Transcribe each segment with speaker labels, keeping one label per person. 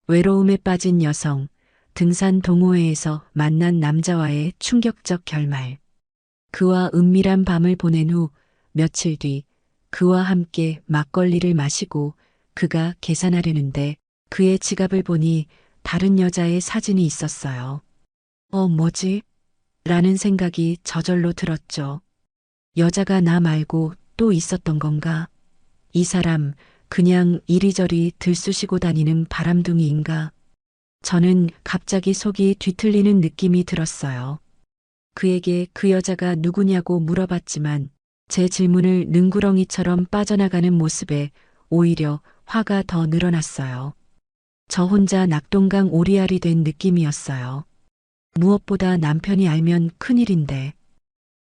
Speaker 1: 외로움에 빠진 여성, 등산 동호회에서 만난 남자와의 충격적 결말. 그와 은밀한 밤을 보낸 후 며칠 뒤 그와 함께 막걸리를 마시고 그가 계산하려는데 그의 지갑을 보니 다른 여자의 사진이 있었어요. 뭐지? 라는 생각이 저절로 들었죠. 여자가 나 말고 또 있었던 건가? 이 사람 그냥 이리저리 들쑤시고 다니는 바람둥이인가? 저는 갑자기 속이 뒤틀리는 느낌이 들었어요. 그에게 그 여자가 누구냐고 물어봤지만 제 질문을 능구렁이처럼 빠져나가는 모습에 오히려 화가 더 늘어났어요. 저 혼자 낙동강 오리알이 된 느낌이었어요. 무엇보다 남편이 알면 큰일인데.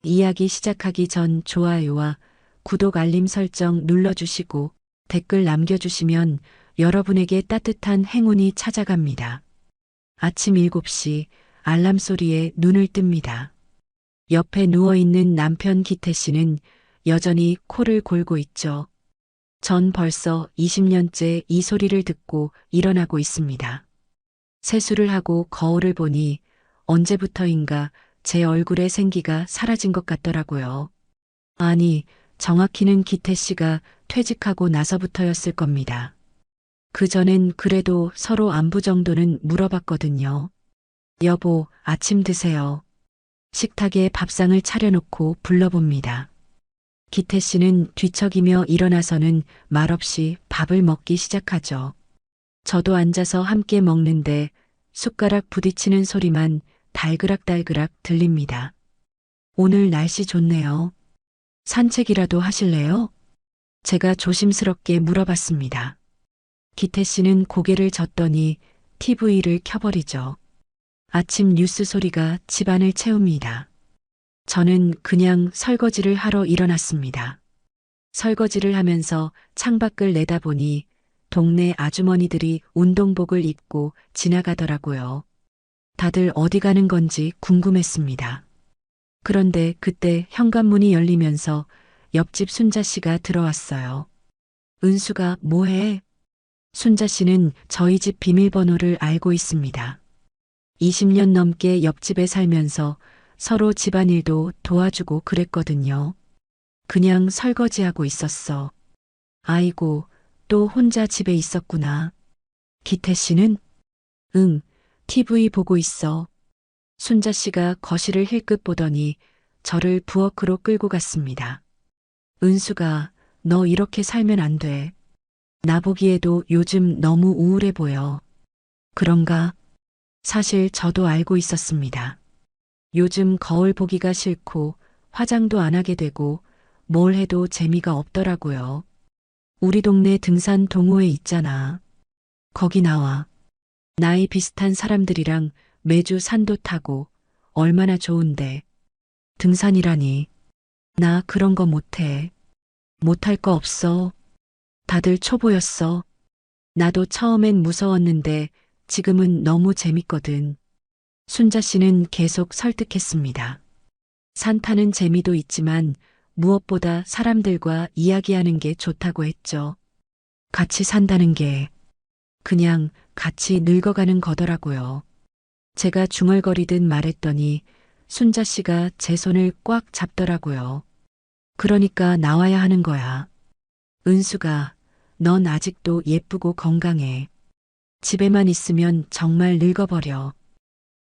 Speaker 1: 이야기 시작하기 전 좋아요와 구독 알림 설정 눌러주시고 댓글 남겨주시면 여러분에게 따뜻한 행운이 찾아갑니다. 아침 7시 알람 소리에 눈을 뜹니다. 옆에 누워있는 남편 기태 씨는 여전히 코를 골고 있죠. 전 벌써 20년째 이 소리를 듣고 일어나고 있습니다. 세수를 하고 거울을 보니 언제부터인가 제 얼굴에 생기가 사라진 것 같더라고요. 아니, 정확히는 기태 씨가 퇴직하고 나서부터였을 겁니다. 그전엔 그래도 서로 안부 정도는 물어봤거든요. 여보, 아침 드세요. 식탁에 밥상을 차려놓고 불러봅니다. 기태 씨는 뒤척이며 일어나서는 말없이 밥을 먹기 시작하죠. 저도 앉아서 함께 먹는데 숟가락 부딪히는 소리만 달그락달그락 들립니다. 오늘 날씨 좋네요. 산책이라도 하실래요? 제가 조심스럽게 물어봤습니다. 기태 씨는 고개를 젓더니 TV를 켜버리죠. 아침 뉴스 소리가 집안을 채웁니다. 저는 그냥 설거지를 하러 일어났습니다. 설거지를 하면서 창밖을 내다보니 동네 아주머니들이 운동복을 입고 지나가더라고요. 다들 어디 가는 건지 궁금했습니다. 그런데 그때 현관문이 열리면서 옆집 순자 씨가 들어왔어요. 은수가 뭐해? 순자 씨는 저희 집 비밀번호를 알고 있습니다. 20년 넘게 옆집에 살면서 서로 집안일도 도와주고 그랬거든요. 그냥 설거지하고 있었어. 아이고, 또 혼자 집에 있었구나. 기태 씨는? 응, TV 보고 있어. 순자 씨가 거실을 힐끗 보더니 저를 부엌으로 끌고 갔습니다. 은수가, 너 이렇게 살면 안 돼. 나보기에도 요즘 너무 우울해 보여. 그런가? 사실 저도 알고 있었습니다. 요즘 거울 보기가 싫고 화장도 안 하게 되고 뭘 해도 재미가 없더라고요. 우리 동네 등산 동호회 있잖아. 거기 나와. 나이 비슷한 사람들이랑 매주 산도 타고 얼마나 좋은데. 등산이라니. 나 그런 거 못해. 못할 거 없어. 다들 초보였어. 나도 처음엔 무서웠는데 지금은 너무 재밌거든. 순자 씨는 계속 설득했습니다. 산 타는 재미도 있지만 무엇보다 사람들과 이야기하는 게 좋다고 했죠. 같이 산다는 게 그냥 같이 늙어가는 거더라고요. 제가 중얼거리듯 말했더니 순자 씨가 제 손을 꽉 잡더라고요. 그러니까 나와야 하는 거야. 은수가, 넌 아직도 예쁘고 건강해. 집에만 있으면 정말 늙어버려.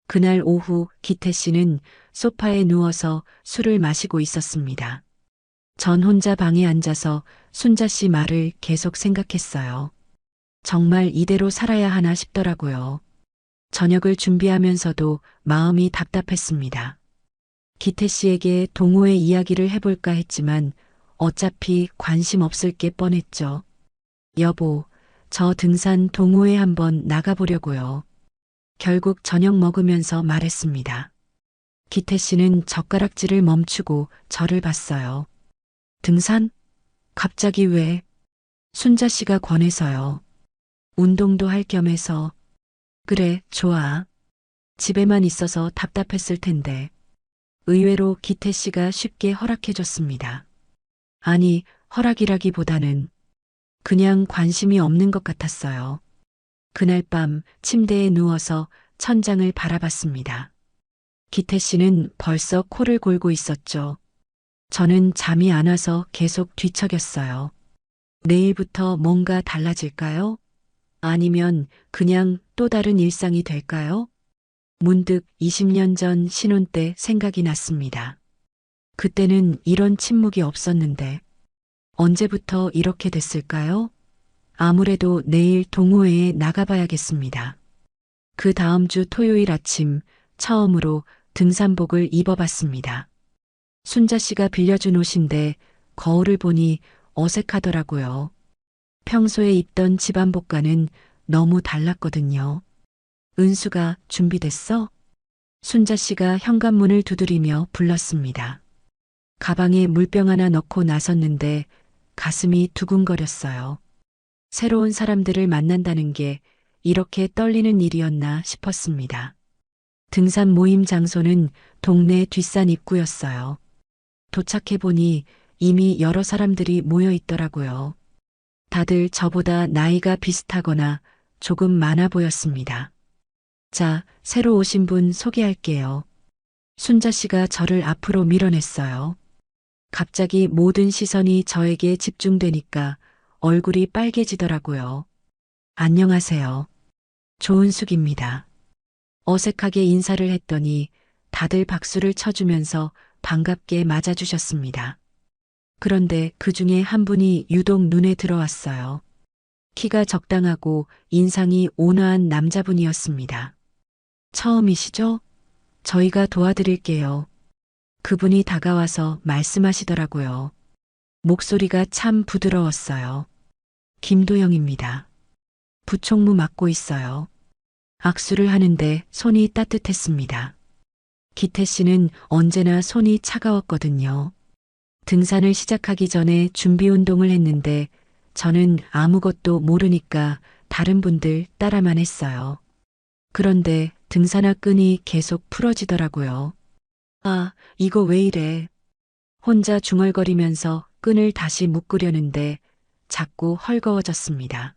Speaker 1: 그날 오후 기태 씨는 소파에 누워서 술을 마시고 있었습니다. 전 혼자 방에 앉아서 순자 씨 말을 계속 생각했어요. 정말 이대로 살아야 하나 싶더라고요. 저녁을 준비하면서도 마음이 답답했습니다. 기태 씨에게 동호회 이야기를 해볼까 했지만 어차피 관심 없을 게 뻔했죠. 여보, 저 등산 동호회 한번 나가보려고요. 결국 저녁 먹으면서 말했습니다. 기태 씨는 젓가락질을 멈추고 저를 봤어요. 등산? 갑자기 왜? 순자 씨가 권해서요. 운동도 할 겸해서. 그래, 좋아. 집에만 있어서 답답했을 텐데. 의외로 기태 씨가 쉽게 허락해줬습니다. 아니, 허락이라기보다는 그냥 관심이 없는 것 같았어요. 그날 밤 침대에 누워서 천장을 바라봤습니다. 기태 씨는 벌써 코를 골고 있었죠. 저는 잠이 안 와서 계속 뒤척였어요. 내일부터 뭔가 달라질까요? 아니면 그냥 또 다른 일상이 될까요? 문득 20년 전 신혼 때 생각이 났습니다. 그때는 이런 침묵이 없었는데 언제부터 이렇게 됐을까요? 아무래도 내일 동호회에 나가봐야겠습니다. 그 다음 주 토요일 아침 처음으로 등산복을 입어봤습니다. 순자 씨가 빌려준 옷인데 거울을 보니 어색하더라고요. 평소에 입던 집안복과는 너무 달랐거든요. 은수가 준비됐어? 순자 씨가 현관문을 두드리며 불렀습니다. 가방에 물병 하나 넣고 나섰는데 가슴이 두근거렸어요. 새로운 사람들을 만난다는 게 이렇게 떨리는 일이었나 싶었습니다. 등산 모임 장소는 동네 뒷산 입구였어요. 도착해보니 이미 여러 사람들이 모여 있더라고요. 다들 저보다 나이가 비슷하거나 조금 많아 보였습니다. 자, 새로 오신 분 소개할게요. 순자 씨가 저를 앞으로 밀어냈어요. 갑자기 모든 시선이 저에게 집중되니까 얼굴이 빨개지더라고요. 안녕하세요. 조은숙입니다. 어색하게 인사를 했더니 다들 박수를 쳐주면서 반갑게 맞아주셨습니다. 그런데 그 중에 한 분이 유독 눈에 들어왔어요. 키가 적당하고 인상이 온화한 남자분이었습니다. 처음이시죠? 저희가 도와드릴게요. 그분이 다가와서 말씀하시더라고요. 목소리가 참 부드러웠어요. 김도영입니다. 부총무 맡고 있어요. 악수를 하는데 손이 따뜻했습니다. 기태 씨는 언제나 손이 차가웠거든요. 등산을 시작하기 전에 준비 운동을 했는데 저는 아무것도 모르니까 다른 분들 따라만 했어요. 그런데 등산화 끈이 계속 풀어지더라고요. 아, 이거 왜 이래? 혼자 중얼거리면서 끈을 다시 묶으려는데 자꾸 헐거워졌습니다.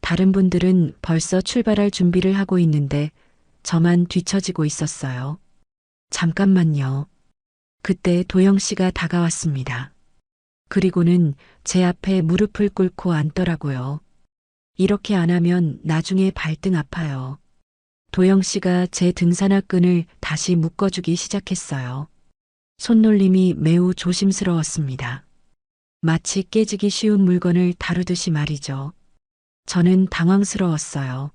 Speaker 1: 다른 분들은 벌써 출발할 준비를 하고 있는데 저만 뒤처지고 있었어요. 잠깐만요. 그때 도영 씨가 다가왔습니다. 그리고는 제 앞에 무릎을 꿇고 앉더라고요. 이렇게 안 하면 나중에 발등 아파요. 도영 씨가 제 등산화 끈을 다시 묶어주기 시작했어요. 손놀림이 매우 조심스러웠습니다. 마치 깨지기 쉬운 물건을 다루듯이 말이죠. 저는 당황스러웠어요.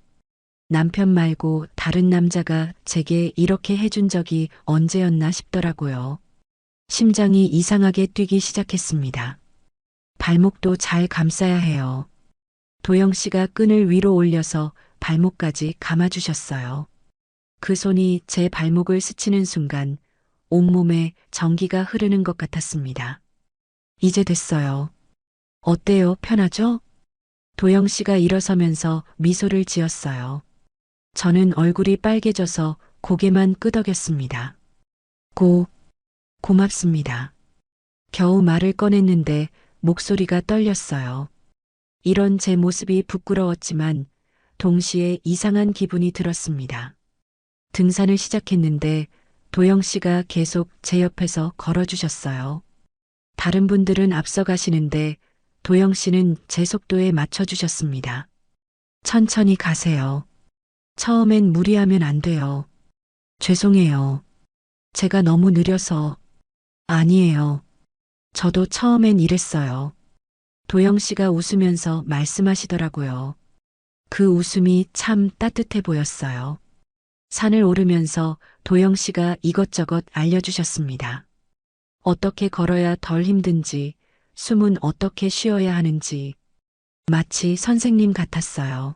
Speaker 1: 남편 말고 다른 남자가 제게 이렇게 해준 적이 언제였나 싶더라고요. 심장이 이상하게 뛰기 시작했습니다. 발목도 잘 감싸야 해요. 도영 씨가 끈을 위로 올려서 발목까지 감아주셨어요. 그 손이 제 발목을 스치는 순간 온몸에 전기가 흐르는 것 같았습니다. 이제 됐어요. 어때요? 편하죠? 도영 씨가 일어서면서 미소를 지었어요. 저는 얼굴이 빨개져서 고개만 끄덕였습니다. 고맙습니다. 겨우 말을 꺼냈는데 목소리가 떨렸어요. 이런 제 모습이 부끄러웠지만 동시에 이상한 기분이 들었습니다. 등산을 시작했는데 도영 씨가 계속 제 옆에서 걸어주셨어요. 다른 분들은 앞서가시는데 도영 씨는 제 속도에 맞춰주셨습니다. 천천히 가세요. 처음엔 무리하면 안 돼요. 죄송해요. 제가 너무 느려서. 아니에요. 저도 처음엔 이랬어요. 도영 씨가 웃으면서 말씀하시더라고요. 그 웃음이 참 따뜻해 보였어요. 산을 오르면서 도영 씨가 이것저것 알려주셨습니다. 어떻게 걸어야 덜 힘든지, 숨은 어떻게 쉬어야 하는지. 마치 선생님 같았어요.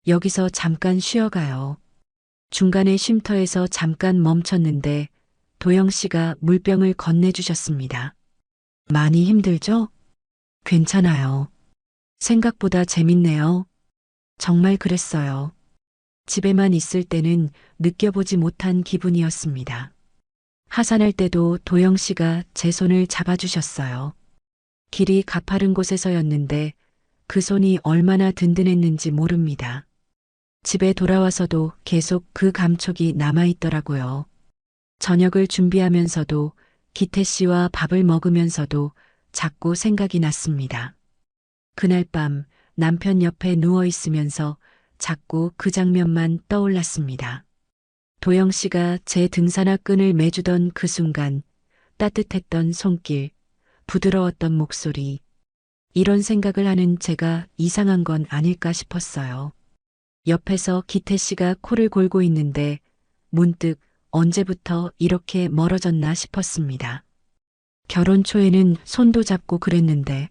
Speaker 1: 여기서 잠깐 쉬어가요. 중간에 쉼터에서 잠깐 멈췄는데 도영 씨가 물병을 건네주셨습니다. 많이 힘들죠? 괜찮아요. 생각보다 재밌네요. 정말 그랬어요. 집에만 있을 때는 느껴보지 못한 기분이었습니다. 하산할 때도 도영 씨가 제 손을 잡아주셨어요. 길이 가파른 곳에서였는데 그 손이 얼마나 든든했는지 모릅니다. 집에 돌아와서도 계속 그 감촉이 남아있더라고요. 저녁을 준비하면서도 기태 씨와 밥을 먹으면서도 자꾸 생각이 났습니다. 그날 밤 남편 옆에 누워 있으면서 자꾸 그 장면만 떠올랐습니다. 도영 씨가 제 등산화 끈을 매주던 그 순간, 따뜻했던 손길, 부드러웠던 목소리, 이런 생각을 하는 제가 이상한 건 아닐까 싶었어요. 옆에서 기태 씨가 코를 골고 있는데 문득 언제부터 이렇게 멀어졌나 싶었습니다. 결혼 초에는 손도 잡고 그랬는데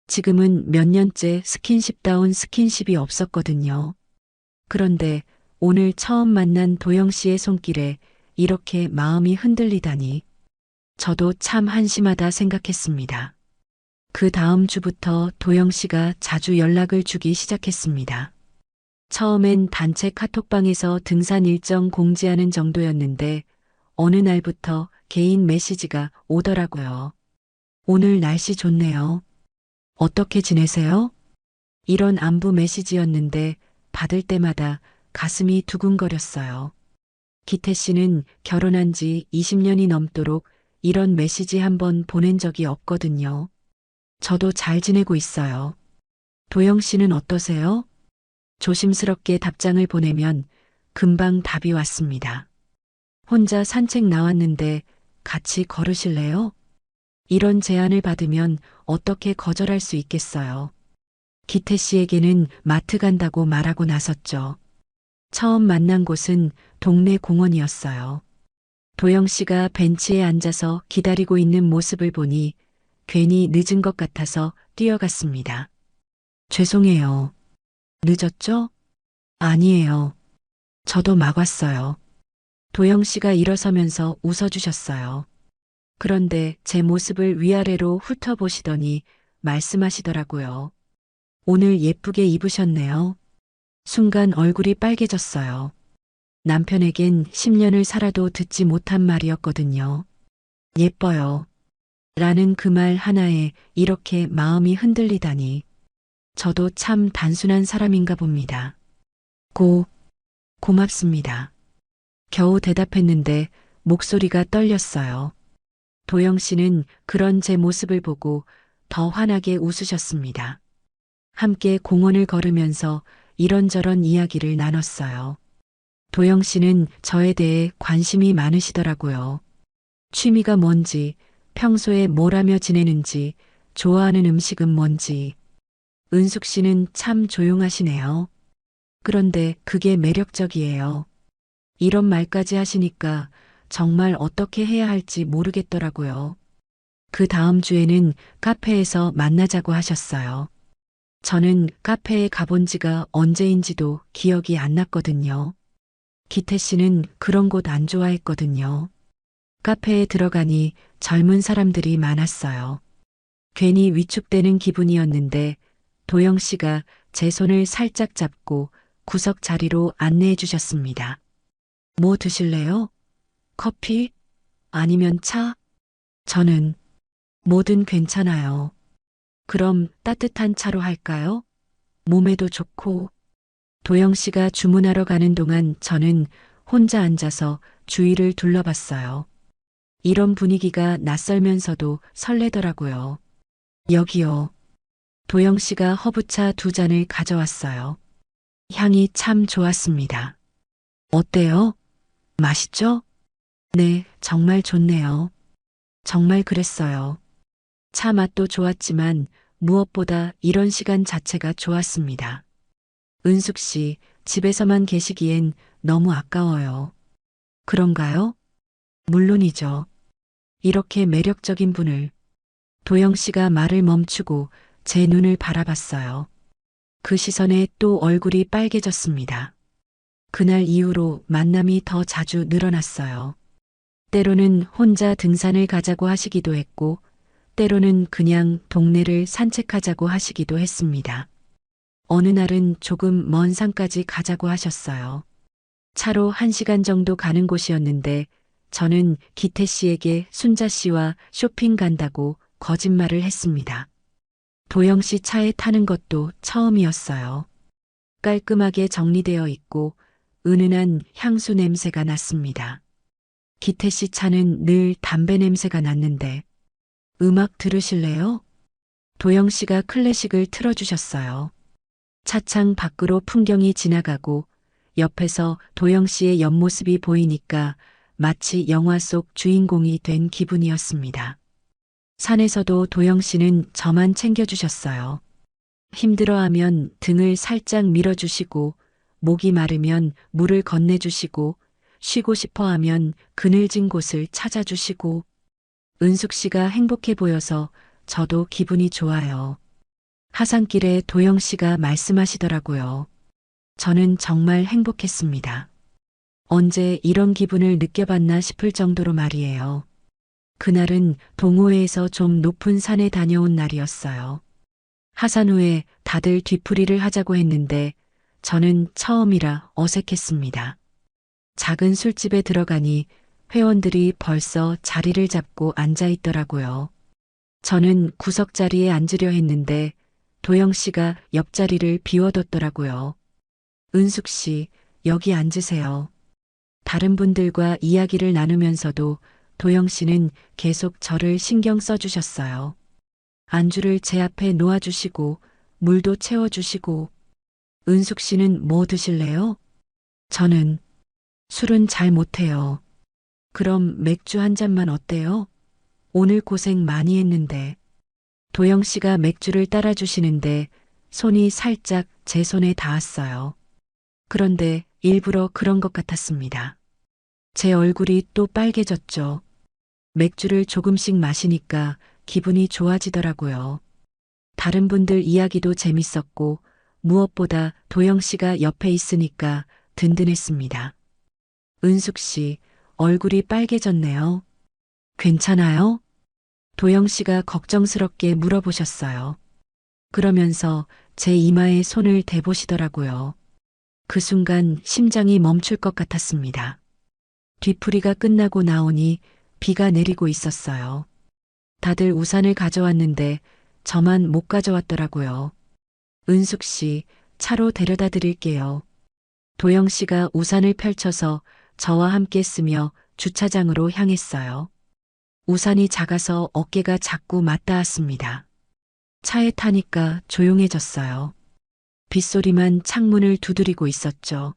Speaker 1: 지금은 몇 년째 스킨십다운 스킨십이 없었거든요. 그런데 오늘 처음 만난 도영 씨의 손길에 이렇게 마음이 흔들리다니 저도 참 한심하다 생각했습니다. 그 다음 주부터 도영 씨가 자주 연락을 주기 시작했습니다. 처음엔 단체 카톡방에서 등산 일정 공지하는 정도였는데 어느 날부터 개인 메시지가 오더라고요. 오늘 날씨 좋네요. 어떻게 지내세요? 이런 안부 메시지였는데 받을 때마다 가슴이 두근거렸어요. 기태 씨는 결혼한 지 20년이 넘도록 이런 메시지 한 번 보낸 적이 없거든요. 저도 잘 지내고 있어요. 도영 씨는 어떠세요? 조심스럽게 답장을 보내면 금방 답이 왔습니다. 혼자 산책 나왔는데 같이 걸으실래요? 이런 제안을 받으면 어떻게 거절할 수 있겠어요. 기태 씨에게는 마트 간다고 말하고 나섰죠. 처음 만난 곳은 동네 공원이었어요. 도영 씨가 벤치에 앉아서 기다리고 있는 모습을 보니 괜히 늦은 것 같아서 뛰어갔습니다. 죄송해요. 늦었죠? 아니에요. 저도 막 왔어요. 도영 씨가 일어서면서 웃어주셨어요. 그런데 제 모습을 위아래로 훑어보시더니 말씀하시더라고요. 오늘 예쁘게 입으셨네요. 순간 얼굴이 빨개졌어요. 남편에겐 10년을 살아도 듣지 못한 말이었거든요. 예뻐요. 라는 그 말 하나에 이렇게 마음이 흔들리다니. 저도 참 단순한 사람인가 봅니다. 고맙습니다. 겨우 대답했는데 목소리가 떨렸어요. 도영 씨는 그런 제 모습을 보고 더 환하게 웃으셨습니다. 함께 공원을 걸으면서 이런저런 이야기를 나눴어요. 도영 씨는 저에 대해 관심이 많으시더라고요. 취미가 뭔지, 평소에 뭘 하며 지내는지, 좋아하는 음식은 뭔지. 은숙 씨는 참 조용하시네요. 그런데 그게 매력적이에요. 이런 말까지 하시니까 정말 어떻게 해야 할지 모르겠더라고요. 그 다음 주에는 카페에서 만나자고 하셨어요. 저는 카페에 가본 지가 언제인지도 기억이 안 났거든요. 기태 씨는 그런 곳 안 좋아했거든요. 카페에 들어가니 젊은 사람들이 많았어요. 괜히 위축되는 기분이었는데 도영 씨가 제 손을 살짝 잡고 구석 자리로 안내해 주셨습니다. 뭐 드실래요? 커피? 아니면 차? 저는 뭐든 괜찮아요. 그럼 따뜻한 차로 할까요? 몸에도 좋고. 도영 씨가 주문하러 가는 동안 저는 혼자 앉아서 주위를 둘러봤어요. 이런 분위기가 낯설면서도 설레더라고요. 여기요. 도영 씨가 허브차 2잔을 가져왔어요. 향이 참 좋았습니다. 어때요? 맛있죠? 네, 정말 좋네요. 정말 그랬어요. 차 맛도 좋았지만 무엇보다 이런 시간 자체가 좋았습니다. 은숙 씨, 집에서만 계시기엔 너무 아까워요. 그런가요? 물론이죠. 이렇게 매력적인 분을. 도영 씨가 말을 멈추고 제 눈을 바라봤어요. 그 시선에 또 얼굴이 빨개졌습니다. 그날 이후로 만남이 더 자주 늘어났어요. 때로는 혼자 등산을 가자고 하시기도 했고, 때로는 그냥 동네를 산책하자고 하시기도 했습니다. 어느 날은 조금 먼 산까지 가자고 하셨어요. 차로 1시간 정도 가는 곳이었는데 저는 기태 씨에게 순자 씨와 쇼핑 간다고 거짓말을 했습니다. 도영 씨 차에 타는 것도 처음이었어요. 깔끔하게 정리되어 있고 은은한 향수 냄새가 났습니다. 기태 씨 차는 늘 담배 냄새가 났는데 음악 들으실래요? 도영 씨가 클래식을 틀어주셨어요. 차창 밖으로 풍경이 지나가고 옆에서 도영 씨의 옆모습이 보이니까 마치 영화 속 주인공이 된 기분이었습니다. 산에서도 도영 씨는 저만 챙겨주셨어요. 힘들어하면 등을 살짝 밀어주시고, 목이 마르면 물을 건네주시고, 쉬고 싶어 하면 그늘진 곳을 찾아주시고, 은숙 씨가 행복해 보여서 저도 기분이 좋아요. 하산길에 도영 씨가 말씀하시더라고요. 저는 정말 행복했습니다. 언제 이런 기분을 느껴봤나 싶을 정도로 말이에요. 그날은 동호회에서 좀 높은 산에 다녀온 날이었어요. 하산 후에 다들 뒤풀이를 하자고 했는데 저는 처음이라 어색했습니다. 작은 술집에 들어가니 회원들이 벌써 자리를 잡고 앉아 있더라고요. 저는 구석 자리에 앉으려 했는데 도영 씨가 옆자리를 비워뒀더라고요. 은숙 씨, 여기 앉으세요. 다른 분들과 이야기를 나누면서도 도영 씨는 계속 저를 신경 써주셨어요. 안주를 제 앞에 놓아주시고 물도 채워주시고. 은숙 씨는 뭐 드실래요? 저는 술은 잘 못해요. 그럼 맥주 한 잔만 어때요? 오늘 고생 많이 했는데. 도영 씨가 맥주를 따라주시는데 손이 살짝 제 손에 닿았어요. 그런데 일부러 그런 것 같았습니다. 제 얼굴이 또 빨개졌죠. 맥주를 조금씩 마시니까 기분이 좋아지더라고요. 다른 분들 이야기도 재밌었고 무엇보다 도영 씨가 옆에 있으니까 든든했습니다. 은숙 씨, 얼굴이 빨개졌네요. 괜찮아요? 도영 씨가 걱정스럽게 물어보셨어요. 그러면서 제 이마에 손을 대보시더라고요. 그 순간 심장이 멈출 것 같았습니다. 뒤풀이가 끝나고 나오니 비가 내리고 있었어요. 다들 우산을 가져왔는데 저만 못 가져왔더라고요. 은숙 씨, 차로 데려다 드릴게요. 도영 씨가 우산을 펼쳐서 저와 함께 쓰며 주차장으로 향했어요. 우산이 작아서 어깨가 자꾸 맞닿았습니다. 차에 타니까 조용해졌어요. 빗소리만 창문을 두드리고 있었죠.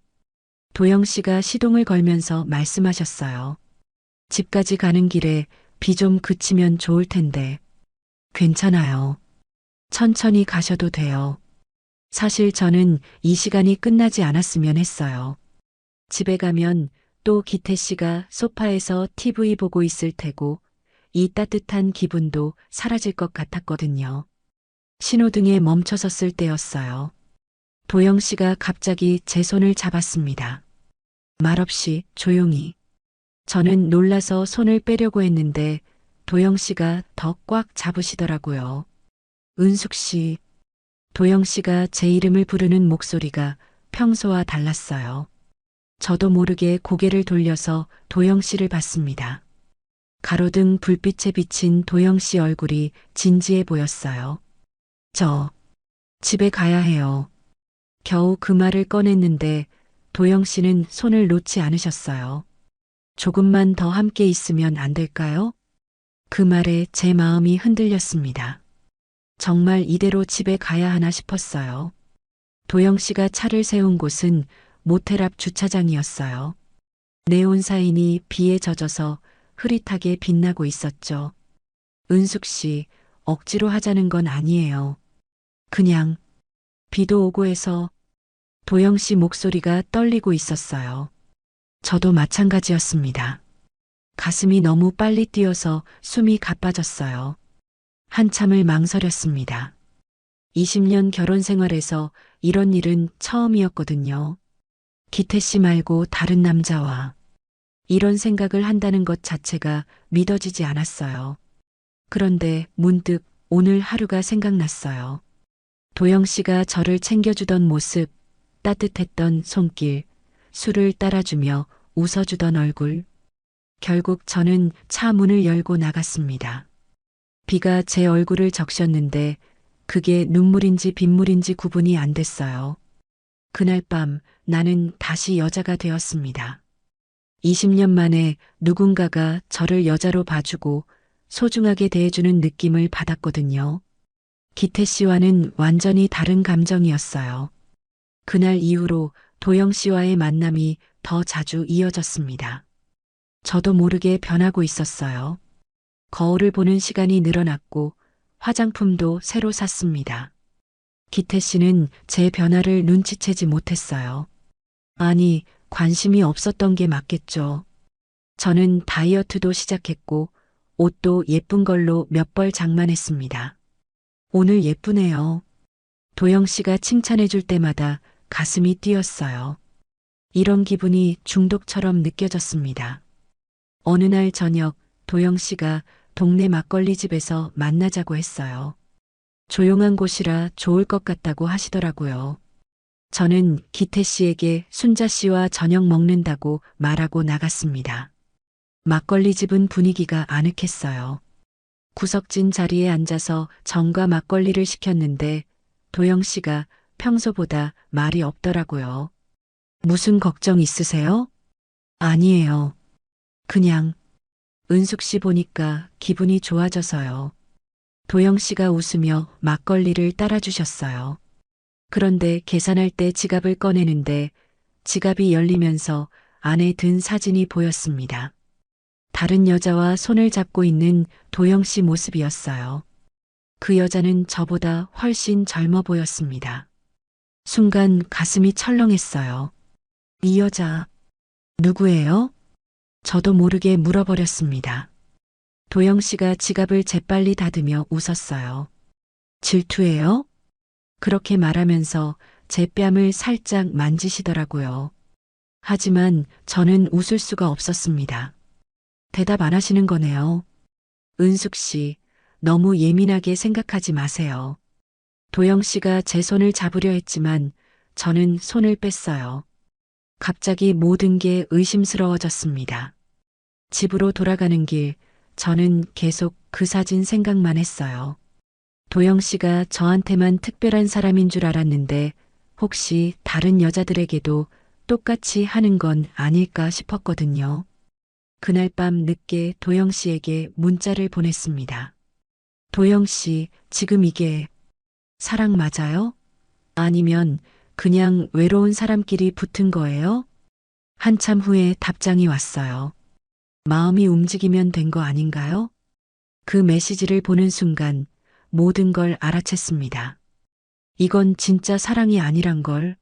Speaker 1: 도영 씨가 시동을 걸면서 말씀하셨어요. 집까지 가는 길에 비 좀 그치면 좋을 텐데. 괜찮아요. 천천히 가셔도 돼요. 사실 저는 이 시간이 끝나지 않았으면 했어요. 집에 가면 또 기태 씨가 소파에서 TV 보고 있을 테고 이 따뜻한 기분도 사라질 것 같았거든요. 신호등에 멈춰섰을 때였어요. 도영 씨가 갑자기 제 손을 잡았습니다. 말없이 조용히. 저는 놀라서 손을 빼려고 했는데 도영 씨가 더 꽉 잡으시더라고요. 은숙 씨. 도영 씨가 제 이름을 부르는 목소리가 평소와 달랐어요. 저도 모르게 고개를 돌려서 도영 씨를 봤습니다. 가로등 불빛에 비친 도영 씨 얼굴이 진지해 보였어요. 저 집에 가야 해요. 겨우 그 말을 꺼냈는데 도영 씨는 손을 놓지 않으셨어요. 조금만 더 함께 있으면 안 될까요? 그 말에 제 마음이 흔들렸습니다. 정말 이대로 집에 가야 하나 싶었어요. 도영 씨가 차를 세운 곳은 모텔 앞 주차장이었어요. 네온 사인이 비에 젖어서 흐릿하게 빛나고 있었죠. 은숙 씨, 억지로 하자는 건 아니에요. 그냥 비도 오고 해서. 도영 씨 목소리가 떨리고 있었어요. 저도 마찬가지였습니다. 가슴이 너무 빨리 뛰어서 숨이 가빠졌어요. 한참을 망설였습니다. 20년 결혼 생활에서 이런 일은 처음이었거든요. 기태 씨 말고 다른 남자와 이런 생각을 한다는 것 자체가 믿어지지 않았어요. 그런데 문득 오늘 하루가 생각났어요. 도영 씨가 저를 챙겨주던 모습, 따뜻했던 손길, 술을 따라주며 웃어주던 얼굴. 결국 저는 차 문을 열고 나갔습니다. 비가 제 얼굴을 적셨는데 그게 눈물인지 빗물인지 구분이 안 됐어요. 그날 밤 나는 다시 여자가 되었습니다. 20년 만에 누군가가 저를 여자로 봐주고 소중하게 대해주는 느낌을 받았거든요. 기태 씨와는 완전히 다른 감정이었어요. 그날 이후로 도영 씨와의 만남이 더 자주 이어졌습니다. 저도 모르게 변하고 있었어요. 거울을 보는 시간이 늘어났고 화장품도 새로 샀습니다. 기태 씨는 제 변화를 눈치채지 못했어요. 아니, 관심이 없었던 게 맞겠죠. 저는 다이어트도 시작했고 옷도 예쁜 걸로 몇 벌 장만했습니다. 오늘 예쁘네요. 도영 씨가 칭찬해 줄 때마다 가슴이 뛰었어요. 이런 기분이 중독처럼 느껴졌습니다. 어느 날 저녁 도영 씨가 동네 막걸리 집에서 만나자고 했어요. 조용한 곳이라 좋을 것 같다고 하시더라고요. 저는 기태 씨에게 순자 씨와 저녁 먹는다고 말하고 나갔습니다. 막걸리 집은 분위기가 아늑했어요. 구석진 자리에 앉아서 전과 막걸리를 시켰는데 도영 씨가 평소보다 말이 없더라고요. 무슨 걱정 있으세요? 아니에요. 그냥 은숙 씨 보니까 기분이 좋아져서요. 도영 씨가 웃으며 막걸리를 따라주셨어요. 그런데 계산할 때 지갑을 꺼내는데 지갑이 열리면서 안에 든 사진이 보였습니다. 다른 여자와 손을 잡고 있는 도영 씨 모습이었어요. 그 여자는 저보다 훨씬 젊어 보였습니다. 순간 가슴이 철렁했어요. 이 여자, 누구예요? 저도 모르게 물어버렸습니다. 도영 씨가 지갑을 재빨리 닫으며 웃었어요. 질투예요? 그렇게 말하면서 제 뺨을 살짝 만지시더라고요. 하지만 저는 웃을 수가 없었습니다. 대답 안 하시는 거네요. 은숙 씨, 너무 예민하게 생각하지 마세요. 도영 씨가 제 손을 잡으려 했지만 저는 손을 뺐어요. 갑자기 모든 게 의심스러워졌습니다. 집으로 돌아가는 길, 저는 계속 그 사진 생각만 했어요. 도영 씨가 저한테만 특별한 사람인 줄 알았는데 혹시 다른 여자들에게도 똑같이 하는 건 아닐까 싶었거든요. 그날 밤 늦게 도영 씨에게 문자를 보냈습니다. 도영 씨, 지금 이게 사랑 맞아요? 아니면 그냥 외로운 사람끼리 붙은 거예요? 한참 후에 답장이 왔어요. 마음이 움직이면 된 거 아닌가요? 그 메시지를 보는 순간 모든 걸 알아챘습니다. 이건 진짜 사랑이 아니란 걸.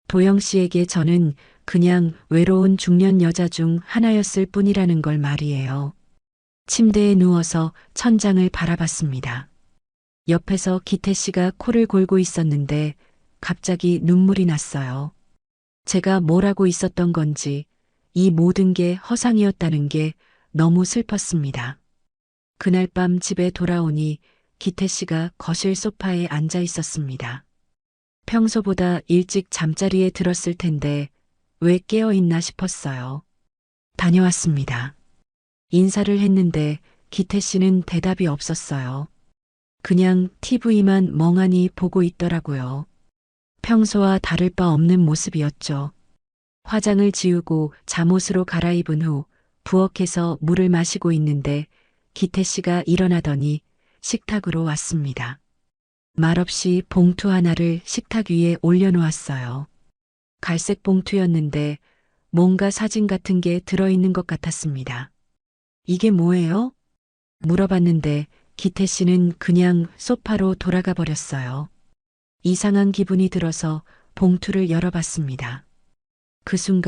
Speaker 1: 도영 씨에게 저는 그냥 외로운 중년 여자 중 하나였을 뿐이라는 걸 말이에요. 침대에 누워서 천장을 바라봤습니다. 옆에서 기태 씨가 코를 골고 있었는데 갑자기 눈물이 났어요. 제가 뭘 하고 있었던 건지 이 모든 게 허상이었다는 게 너무 슬펐습니다. 그날 밤 집에 돌아오니 기태 씨가 거실 소파에 앉아 있었습니다. 평소보다 일찍 잠자리에 들었을 텐데 왜 깨어 있나 싶었어요. 다녀왔습니다. 인사를 했는데 기태 씨는 대답이 없었어요. 그냥 TV만 멍하니 보고 있더라고요. 평소와 다를 바 없는 모습이었죠. 화장을 지우고 잠옷으로 갈아입은 후 부엌에서 물을 마시고 있는데 기태 씨가 일어나더니 식탁으로 왔습니다. 말없이 봉투 하나를 식탁 위에 올려놓았어요. 갈색 봉투였는데 뭔가 사진 같은 게 들어있는 것 같았습니다. 이게 뭐예요? 물어봤는데 기태 씨는 그냥 소파로 돌아가 버렸어요. 이상한 기분이 들어서 봉투를 열어봤습니다. 그 순간